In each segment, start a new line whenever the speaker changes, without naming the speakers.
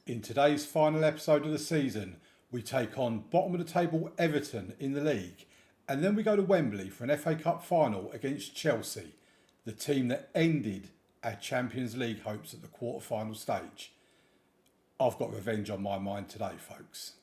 In today's final episode of the season, we take on bottom of the table Everton in the league, and then we go to Wembley for an FA Cup final against Chelsea, the team that ended our Champions League hopes at the quarter-final stage. I've got revenge on my mind today, folks.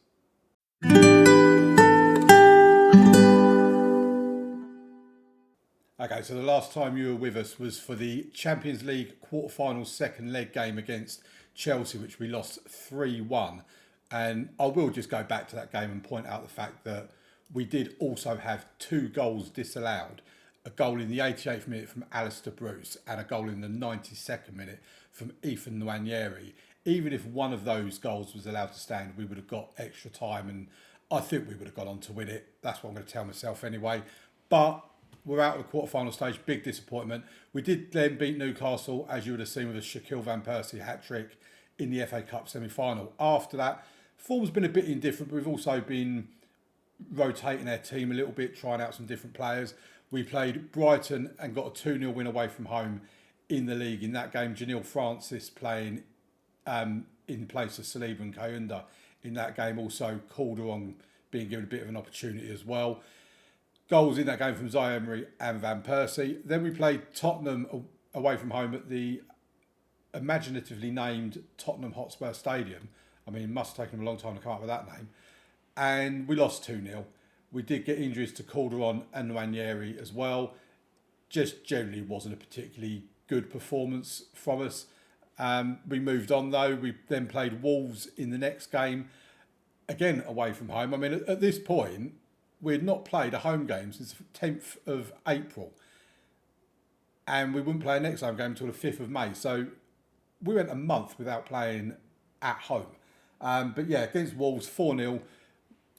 Okay, so the last time you were with us was for the Champions League quarter-final second leg game against Chelsea, which we lost 3-1. And I will just go back to that game and point out the fact that we did also have 2 goals disallowed. A goal in the 88th minute from Alistair Bruce and a goal in the 92nd minute from Ethan Nwaneri. Even if one of those goals was allowed to stand, we would have got extra time and I think we would have gone on to win it. That's what I'm going to tell myself anyway. But we're out of the quarter-final stage, big disappointment. We did then beat Newcastle, as you would have seen, with a Shaquille Van Persie hat-trick in the FA Cup semi-final. After that, form's been a bit indifferent, but we've also been rotating our team a little bit, trying out some different players. We played Brighton and got a 2-0 win away from home in the league. In that game, Janelle Francis playing in place of Saliba and Kayunda. In that game, also Calderon being given a bit of an opportunity as well. Goals in that game from Zaire Emery and Van Persie. Then we played Tottenham away from home at the imaginatively named Tottenham Hotspur Stadium. I mean, it must have taken them a long time to come up with that name. And we lost 2-0. We did get injuries to Calderon and Nwaneri as well. Just generally wasn't a particularly good performance from us. We moved on though. We then played Wolves in the next game, again away from home. I mean, at this point, we had not played a home game since the 10th of April. And we wouldn't play a next home game until the 5th of May. So we went a month without playing at home. But yeah, against Wolves, 4-0.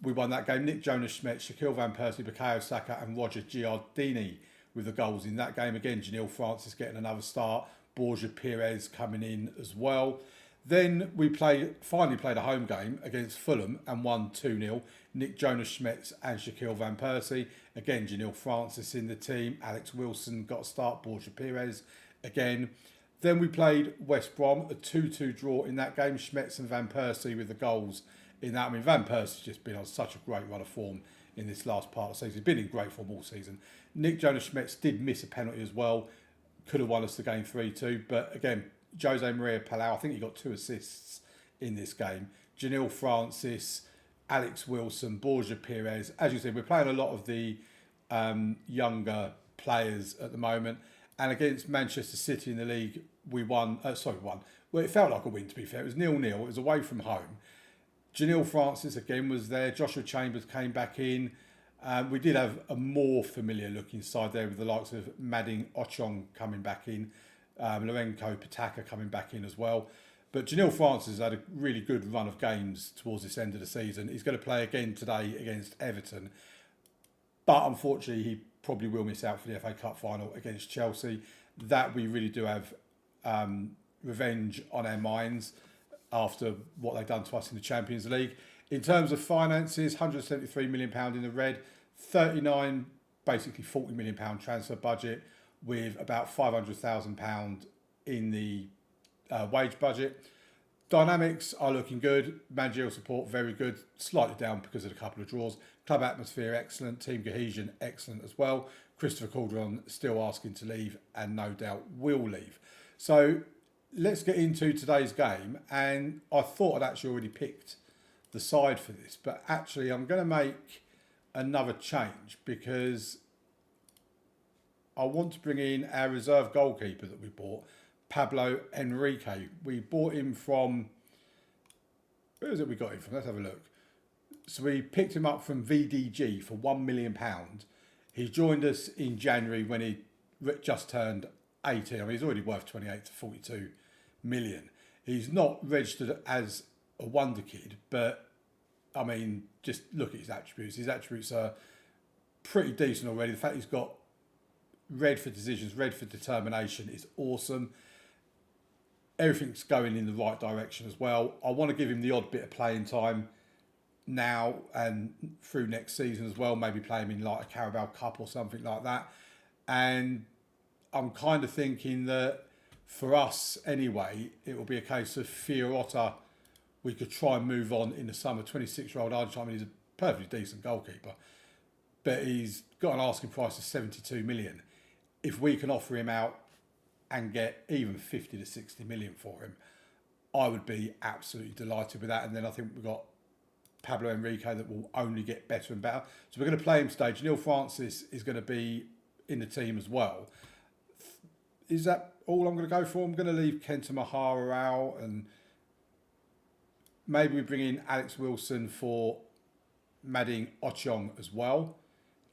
We won that game. Nick Jonas-Schmidt, Shaquille Van Persie, Bukayo Saka and Roger Giardini with the goals in that game. Again, Janelle Francis getting another start. Borja Perez coming in as well. Then we finally played a home game against Fulham and won 2-0. Nick Jonas-Schmidt and Shaquille Van Persie. Again, Janelle Francis in the team. Alex Wilson got a start. Borja Perez again. Then we played West Brom, a 2-2 draw in that game. Schmetz and Van Persie with the goals in that. I mean, Van Persie's just been on such a great run of form in this last part of the season. He's been in great form all season. Nick Jonas-Schmidt did miss a penalty as well. Could have won us the game 3-2. But again, Jose Maria Palau, I think he got 2 assists in this game. Janelle Francis, Alex Wilson, Borja Perez. As you said, we're playing a lot of the younger players at the moment. And against Manchester City in the league, we won. Well, it felt like a win, to be fair. It was 0-0. It was away from home. Janelle Francis again was there. Joshua Chambers came back in. We did have a more familiar looking side there with the likes of Mading Ochong coming back in. Lorenko Pataka coming back in as well. But Janelle Francis had a really good run of games towards this end of the season. He's going to play again today against Everton. But unfortunately, he probably will miss out for the FA Cup final against Chelsea. That we really do have revenge on our minds after what they've done to us in the Champions League. In terms of finances, £173 million in the red, 39, basically £40 million transfer budget with about £500,000 in the wage budget. Dynamics are looking good. Managerial support, very good. Slightly down because of a couple of draws. Club atmosphere, excellent. Team cohesion, excellent as well. Christopher Calderon still asking to leave and no doubt will leave. So let's get into today's game. And I thought I'd actually already picked the side for this, but actually I'm going to make another change because I want to bring in our reserve goalkeeper that we bought, Pablo Enrique. We bought him from, where is it we got him from? Let's have a look. So we picked him up from VDG for £1 million. He joined us in January when he just turned 18. I mean, he's already worth 28 to 42 million. He's not registered as a wonder kid, but I mean, just look at his attributes. His attributes are pretty decent already. The fact he's got red for decisions, red for determination is awesome. Everything's going in the right direction as well. I want to give him the odd bit of playing time now and through next season as well. Maybe play him in like a Carabao Cup or something like that. And I'm kind of thinking that for us anyway, it will be a case of Fiorota we could try and move on in the summer. 26-year-old Argentine, he's a perfectly decent goalkeeper, but he's got an asking price of 72 million. If we can offer him out and get even 50 to 60 million for him, I would be absolutely delighted with that. And then I think we've got Pablo Enrique that will only get better and better. So we're going to play him stage. Neil Francis is going to be in the team as well. Is that all I'm going to go for? I'm going to leave Kenta Mahara out, and maybe we bring in Alex Wilson for Mading Ocheong as well.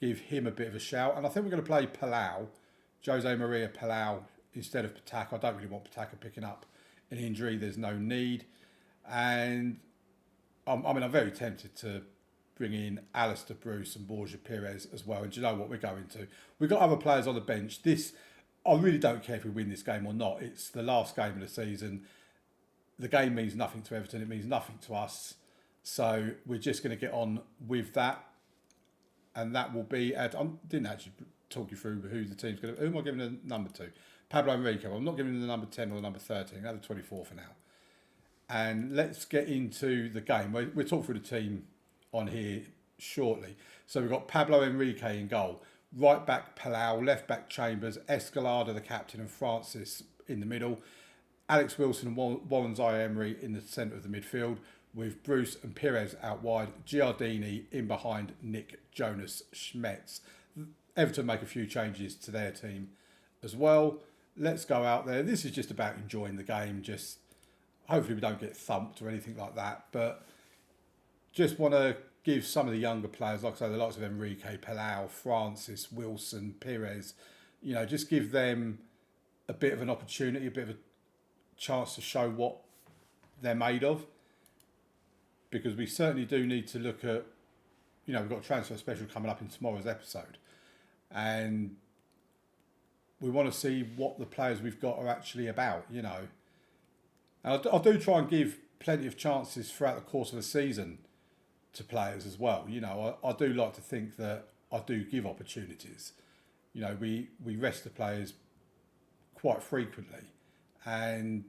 Give him a bit of a shout. And I think we're going to play Palau, Jose Maria Palau, instead of Pataka. I don't really want Pataka picking up an injury. There's no need. And I'm very tempted to bring in Alistair Bruce and Borja Perez as well. And do you know what we're going to? We've got other players on the bench. I really don't care if we win this game or not. It's the last game of the season. The game means nothing to Everton. It means nothing to us. So we're just going to get on with that. And that will be... I didn't actually talk you through who the team's going to... Who am I giving the number to? Pablo Enrique. I'm not giving him the number 10 or the number 13. That's the 24 for now. And let's get into the game. We'll talk through the team on here shortly. So we've got Pablo Enrique in goal. Right back Palau, left back Chambers, Escalada the captain and Francis in the middle. Alex Wilson and Warren Zaire-Emery in the centre of the midfield, with Bruce and Perez out wide. Giardini in behind Nick Jonas Schmetz. Everton make a few changes to their team as well. Let's go out there. This is just about enjoying the game. Just hopefully we don't get thumped or anything like that. But just want to give some of the younger players, like I say, the likes of Enrique, Palau, Francis, Wilson, Perez, just give them a bit of an opportunity, a bit of a chance to show what they're made of. Because we certainly do need to look at, we've got a transfer special coming up in tomorrow's episode. And we want to see what the players we've got are actually about, And I do try and give plenty of chances throughout the course of a season to players as well. I do like to think that I do give opportunities. We rest the players quite frequently, and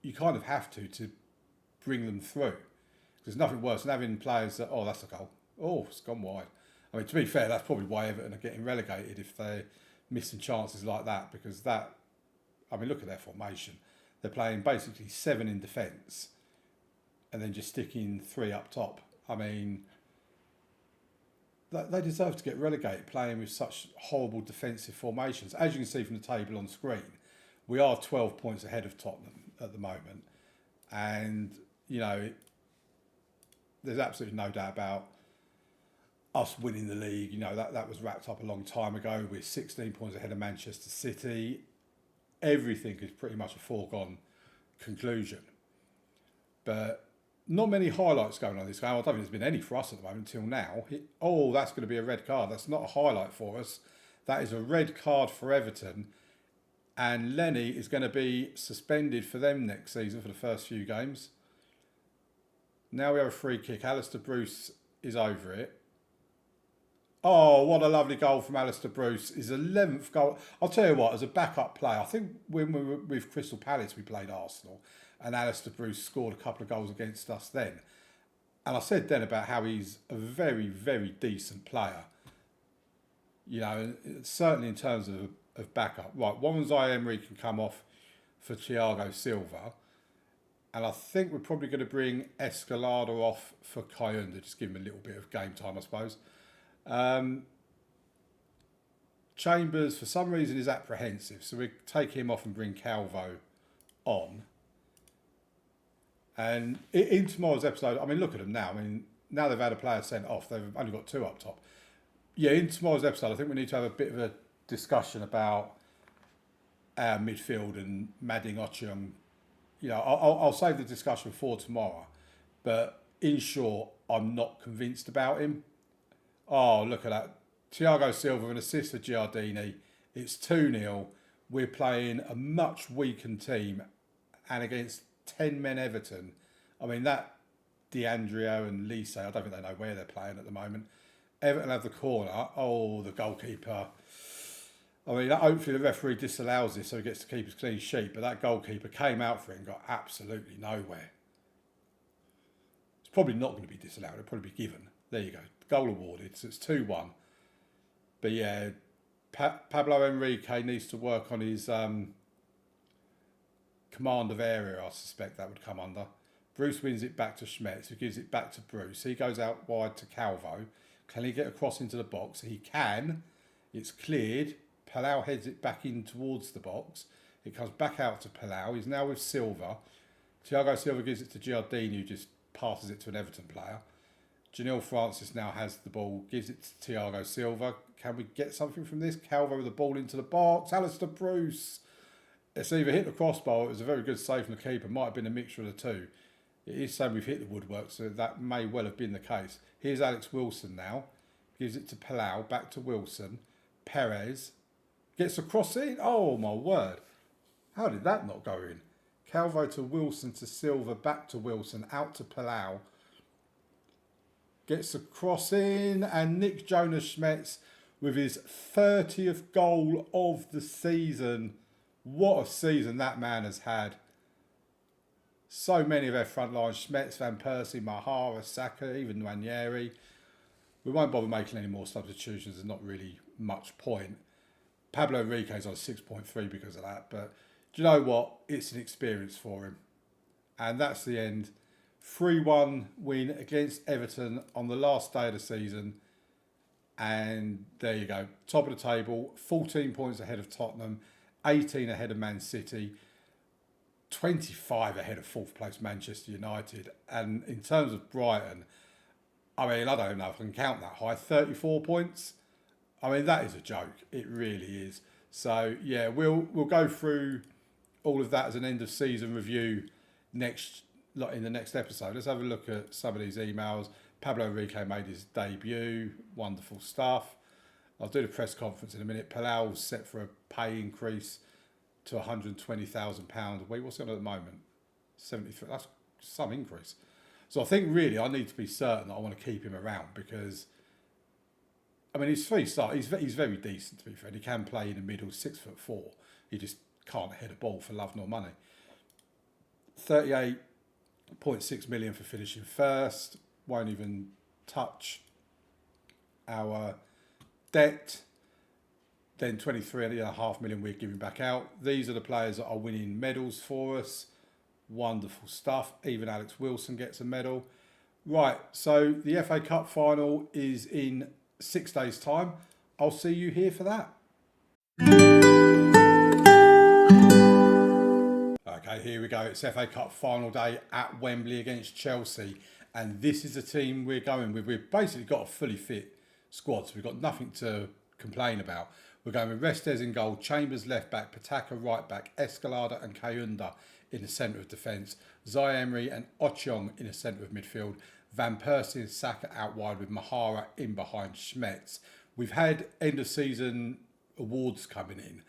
you kind of have to bring them through. There's nothing worse than having players that, that's a goal. Oh, it's gone wide. I mean, to be fair, that's probably why Everton are getting relegated if they're missing chances like that, because look at their formation. They're playing basically 7 in defence and then just sticking 3 up top. I mean, they deserve to get relegated playing with such horrible defensive formations. As you can see from the table on screen, we are 12 points ahead of Tottenham at the moment. And, there's absolutely no doubt about us winning the league. That was wrapped up a long time ago. We're 16 points ahead of Manchester City. Everything is pretty much a foregone conclusion. But not many highlights going on this game. I don't think there's been any for us at the moment until now. That's going to be a red card. That's not a highlight for us. That is a red card for Everton. And Lenny is going to be suspended for them next season for the first few games. Now we have a free kick. Alistair Bruce is over it. Oh, what a lovely goal from Alistair Bruce. His 11th goal. I'll tell you what, as a backup player, I think when we were with Crystal Palace, we played Arsenal, and Alistair Bruce scored a couple of goals against us then. And I said then about how he's a very, very decent player. Certainly in terms of backup. Right, Warren Zaire-Emery can come off for Thiago Silva. And I think we're probably going to bring Escalada off for Kayunda, just give him a little bit of game time, I suppose. Chambers, for some reason, is apprehensive, so we take him off and bring Calvo on. And in tomorrow's episode, look at them now. Now they've had a player sent off. They've only got 2 up top. Yeah, in tomorrow's episode, I think we need to have a bit of a discussion about our midfield and Mading Ocheong. I'll save the discussion for tomorrow. But in short, I'm not convinced about him. Oh, look at that. Thiago Silva, an assist for Giardini. It's 2-0. We're playing a much weakened team. And against 10 men Everton. That DeAndrio and Lise, I don't think they know where they're playing at the moment. Everton have the corner. Oh, the goalkeeper. Hopefully the referee disallows this so he gets to keep his clean sheet. But that goalkeeper came out for it and got absolutely nowhere. probably not going to be disallowed. It'll probably be given. There you go. Goal awarded. So it's 2-1. But yeah, Pablo Enrique needs to work on his command of area, I suspect that would come under. Bruce wins it back to Schmetz, who gives it back to Bruce. He goes out wide to Calvo. Can he get across into the box? He can. It's cleared. Palau heads it back in towards the box. It comes back out to Palau. He's now with Silva. Thiago Silva gives it to Giardini, who just passes it to an Everton player. Janelle Francis now has the ball, gives it to Thiago Silva. Can we get something from this? Calvo with the ball into the box. Alistair Bruce. It's either hit the crossbar, it was a very good save from the keeper. Might have been a mixture of the two. It is saying we've hit the woodwork, so that may well have been the case. Here's Alex Wilson now. Gives it to Palau, back to Wilson. Perez gets a cross in. Oh my word. How did that not go in? Calvo to Wilson to Silva, back to Wilson, out to Palau. Gets a cross in, and Nick Jonas Schmetz with his 30th goal of the season. What a season that man has had. So many of our front line, Schmetz, Van Persie, Mahara, Saka, even Nwaneri. We won't bother making any more substitutions. There's not really much point. Pablo Enrique's on 6.3 because of that. But do you know what? It's an experience for him. And that's the end. 3-1 win against Everton on the last day of the season. And there you go. Top of the table. 14 points ahead of Tottenham. 18 ahead of Man City. 25 ahead of fourth place Manchester United. And in terms of Brighton, I mean, I don't know if I can count that high. 34 points. I mean, that is a joke. It really is. So, yeah, we'll go through all of that as an end of season review in the next episode. Let's have a look at some of these emails. Pablo Enrique made his debut. Wonderful stuff. I'll do the press conference in a minute. Palau's set for a pay increase to £120,000 a week. What's it on at the moment? 73. That's some increase. So I think really I need to be certain that I want to keep him around because, I mean, he's 3-star. He's very decent, to be fair. He can play in the middle, 6'4". He just can't head a ball for love nor money. 38.6 million for finishing first. Won't even touch our debt. Then 23.5 million we're giving back out. These are the players that are winning medals for us. Wonderful stuff. Even Alex Wilson gets a medal. Right, so the FA Cup final is in 6 days' time. I'll see you here for that. Okay, here we go. It's FA Cup final day at Wembley against Chelsea. And this is the team we're going with. We've basically got a fully fit squad, so we've got nothing to complain about. We're going with Restes in goal, Chambers left back, Pataka right back, Escalada and Kayunda in the centre of defence, Zai Emery and Ocheong in the centre of midfield, Van Persie and Saka out wide with Mahara in behind Schmetz. We've had end of season awards coming in,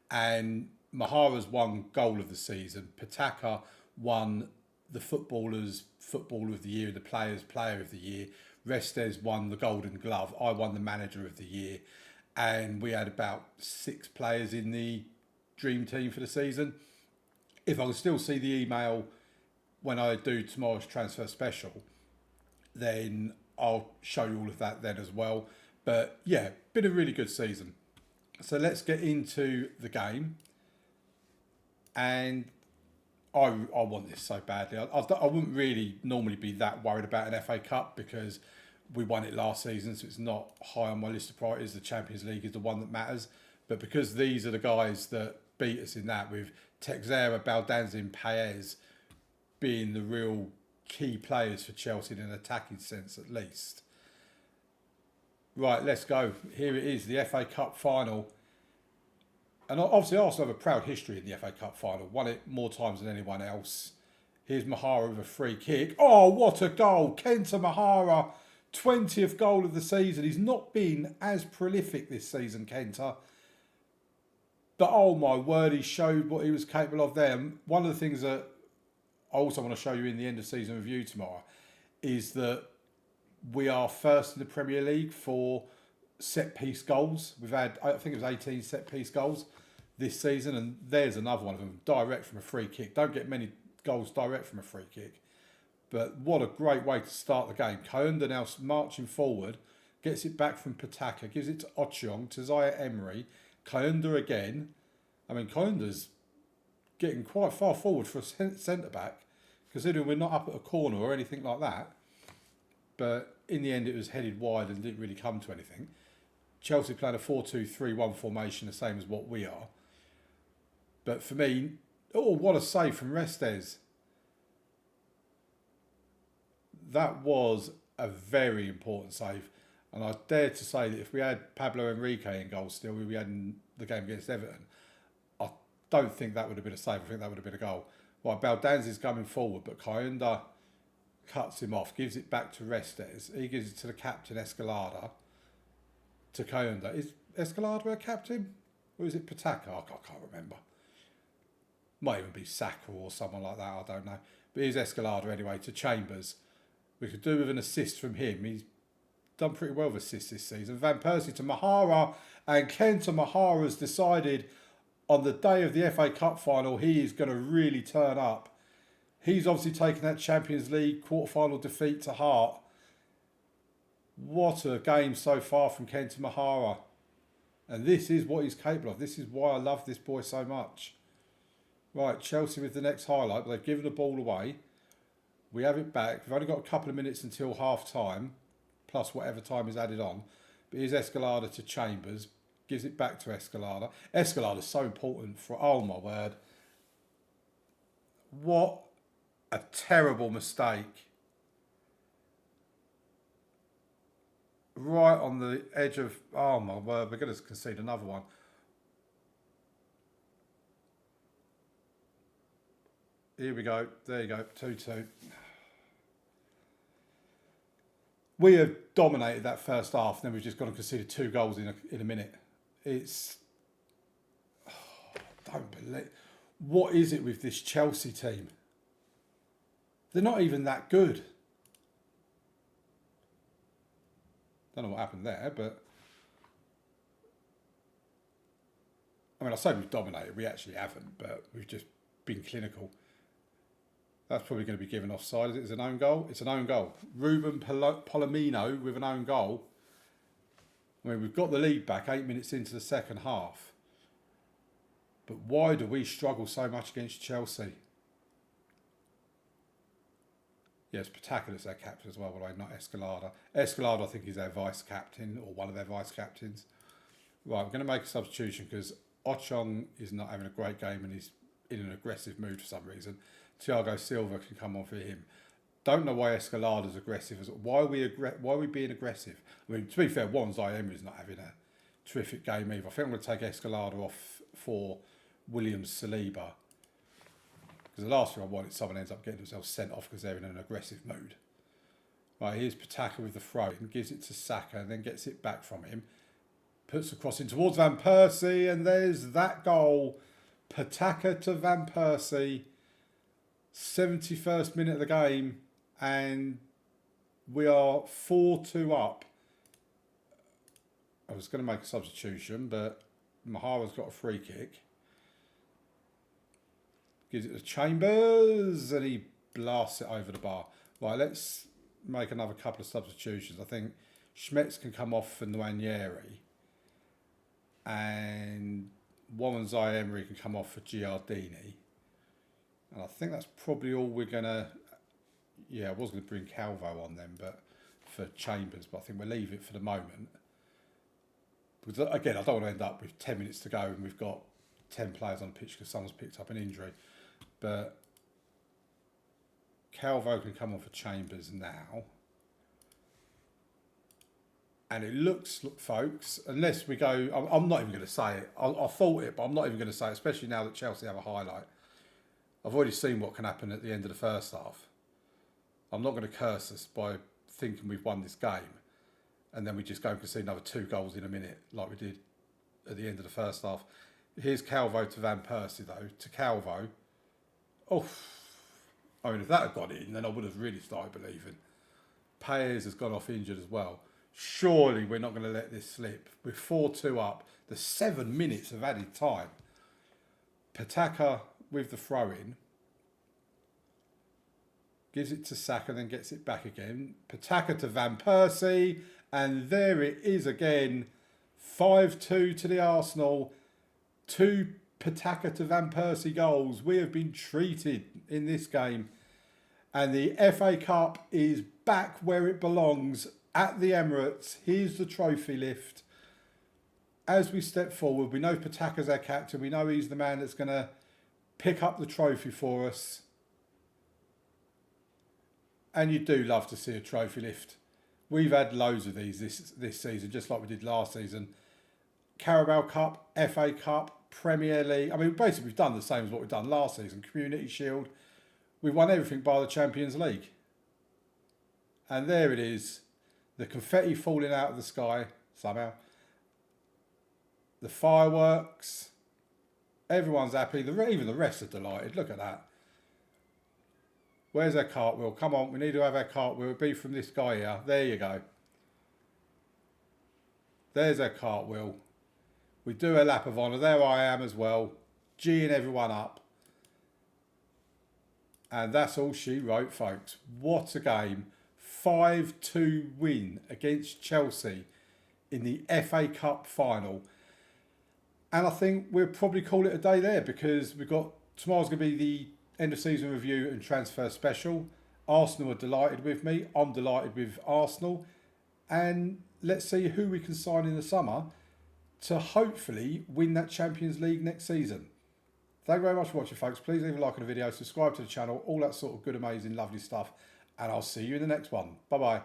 and Mahara's won goal of the season. Pataka won the Footballers Footballer of the Year, the Players Player of the Year. Restes won the Golden Glove. I won the Manager of the Year. And we had about 6 players in the dream team for the season. If I can still see the email when I do tomorrow's transfer special, then I'll show you all of that then as well. But yeah, been a really good season. So let's get into the game. And I want this so badly. I wouldn't really normally be that worried about an FA Cup because we won it last season, so it's not high on my list of priorities. The Champions League is the one that matters. But because these are the guys that beat us in that, with Texera, Baldanzi, Paez being the real key players for Chelsea in an attacking sense at least. Right, let's go. Here it is, the FA Cup final. And obviously Arsenal have a proud history in the FA Cup final. Won it more times than anyone else. Here's Mahara with a free kick. Oh, what a goal. Kenta Mahara, 20th goal of the season. He's not been as prolific this season, Kenta. But oh my word, he showed what he was capable of there. And one of the things that I also want to show you in the end of season review tomorrow is that we are first in the Premier League for set piece goals. We've had, I think it was 18 set piece goals this season, and there's another one of them, direct from a free kick. Don't get many goals direct from a free kick. But what a great way to start the game. Kayunda now marching forward, gets it back from Pataka, gives it to Ocheong, to Zaire-Emery, Kayunda again. I mean, Kayunda's getting quite far forward for a centre-back, considering we're not up at a corner or anything like that. But in the end, it was headed wide and didn't really come to anything. Chelsea playing a 4-2-3-1 formation, the same as what we are. But for me, what a save from Restes. That was a very important save. And I dare to say that if we had Pablo Enrique in goal still, we had in the game against Everton, I don't think that would have been a save. I think that would have been a goal. Right, Baldanzi's coming forward, but Kayunda cuts him off, gives it back to Restes. He gives it to the captain, Escalada, to Kayunda. Is Escalada a captain? Or is it Pataka? I can't remember. Might even be Saka or someone like that, I don't know. But here's Escalada anyway, to Chambers. We could do with an assist from him. He's done pretty well with assists this season. Van Persie to Mahara, and Kenta Mahara's decided on the day of the FA Cup final he is going to really turn up. He's obviously taken that Champions League quarter-final defeat to heart. What a game so far from Kenta Mahara. And this is what he's capable of. This is why I love this boy so much. Right, Chelsea with the next highlight. They've given the ball away. We have it back. We've only got a couple of minutes until half-time, plus whatever time is added on. But here's Escalada to Chambers. Gives it back to Escalada. Escalada's so important for... Oh, my word. What a terrible mistake. Right on the edge of... Oh, my word. We're going to concede another one. Here we go. There you go. 2-2. We have dominated that first half, and then we've just gone and conceded 2 goals in a minute. It's... Oh, I don't believe... What is it with this Chelsea team? They're not even that good. Don't know what happened there, but... I mean, I say we've dominated. We actually haven't, but we've just been clinical. That's probably going to be given offside. Is it? It's an own goal? It's an own goal. Ruben Palomino with an own goal. I mean, we've got the lead back 8 minutes into the second half. But why do we struggle so much against Chelsea? Yes, Pataka is their captain as well, but not Escalada. Escalada, I think, is their vice-captain, or one of their vice-captains. Right, we're going to make a substitution because Ocheong is not having a great game and he's in an aggressive mood for some reason. Thiago Silva can come on for him. Don't know why Escalada's aggressive. Why are we being aggressive? I mean, to be fair, Zaire-Emery's not having a terrific game either. I think I'm going to take Escalada off for Williams-Saliba. Because the last thing I want is someone ends up getting themselves sent off because they're in an aggressive mood. Right, here's Pataka with the throw and gives it to Saka and then gets it back from him. Puts the cross in towards Van Persie and there's that goal. Pataka to Van Persie. 71st minute of the game and we are 4-2 up. I was going to make a substitution, but Mahara's got a free kick. Gives it to Chambers and he blasts it over the bar. Right, let's make another couple of substitutions. I think Schmetz can come off for Nwaneri and Zaire-Emery can come off for Giardini. And I think that's probably all we're going to... Yeah, I was going to bring Calvo on then, but for Chambers, but I think we'll leave it for the moment. Because, again, I don't want to end up with 10 minutes to go and we've got 10 players on the pitch because someone's picked up an injury. But Calvo can come on for Chambers now. And it looks, look, folks, unless we go... I'm not even going to say it. I thought it, but I'm not even going to say it, especially now that Chelsea have a highlight. I've already seen what can happen at the end of the first half. I'm not going to curse us by thinking we've won this game and then we just go and concede another 2 goals in a minute like we did at the end of the first half. Here's Calvo to Van Persie, though. To Calvo. Oh, I mean, if that had got in, then I would have really started believing. Paez has gone off injured as well. Surely we're not going to let this slip. We're 4-2 up. The 7 minutes of added time. Pataka with the throw-in. Gives it to Saka, then gets it back again. Pataka to Van Persie. And there it is again. 5-2 to the Arsenal. 2 Pataka to Van Persie goals. We have been treated in this game. And the FA Cup is back where it belongs at the Emirates. Here's the trophy lift. As we step forward, we know Pataka's our captain. We know he's the man that's going to pick up the trophy for us. And you do love to see a trophy lift. We've had loads of these this season, just like we did last season. Carabao Cup, FA Cup, Premier League. I mean, basically we've done the same as what we've done last season. Community Shield. We've won everything by the Champions League. And there it is. The confetti falling out of the sky somehow. The fireworks. Everyone's happy. Even the rest are delighted. Look at that. Where's our cartwheel? Come on, we need to have our cartwheel. It'll be from this guy here. There you go. There's our cartwheel. We do a lap of honour. There I am as well. Geeing everyone up. And that's all she wrote, folks. What a game. 5-2 win against Chelsea in the FA Cup final. And I think we'll probably call it a day there, because we've got tomorrow's going to be the end of season review and transfer special. Arsenal are delighted with me. I'm delighted with Arsenal. And let's see who we can sign in the summer to hopefully win that Champions League next season. Thank you very much for watching, folks. Please leave a like on the video, subscribe to the channel, all that sort of good, amazing, lovely stuff. And I'll see you in the next one. Bye-bye.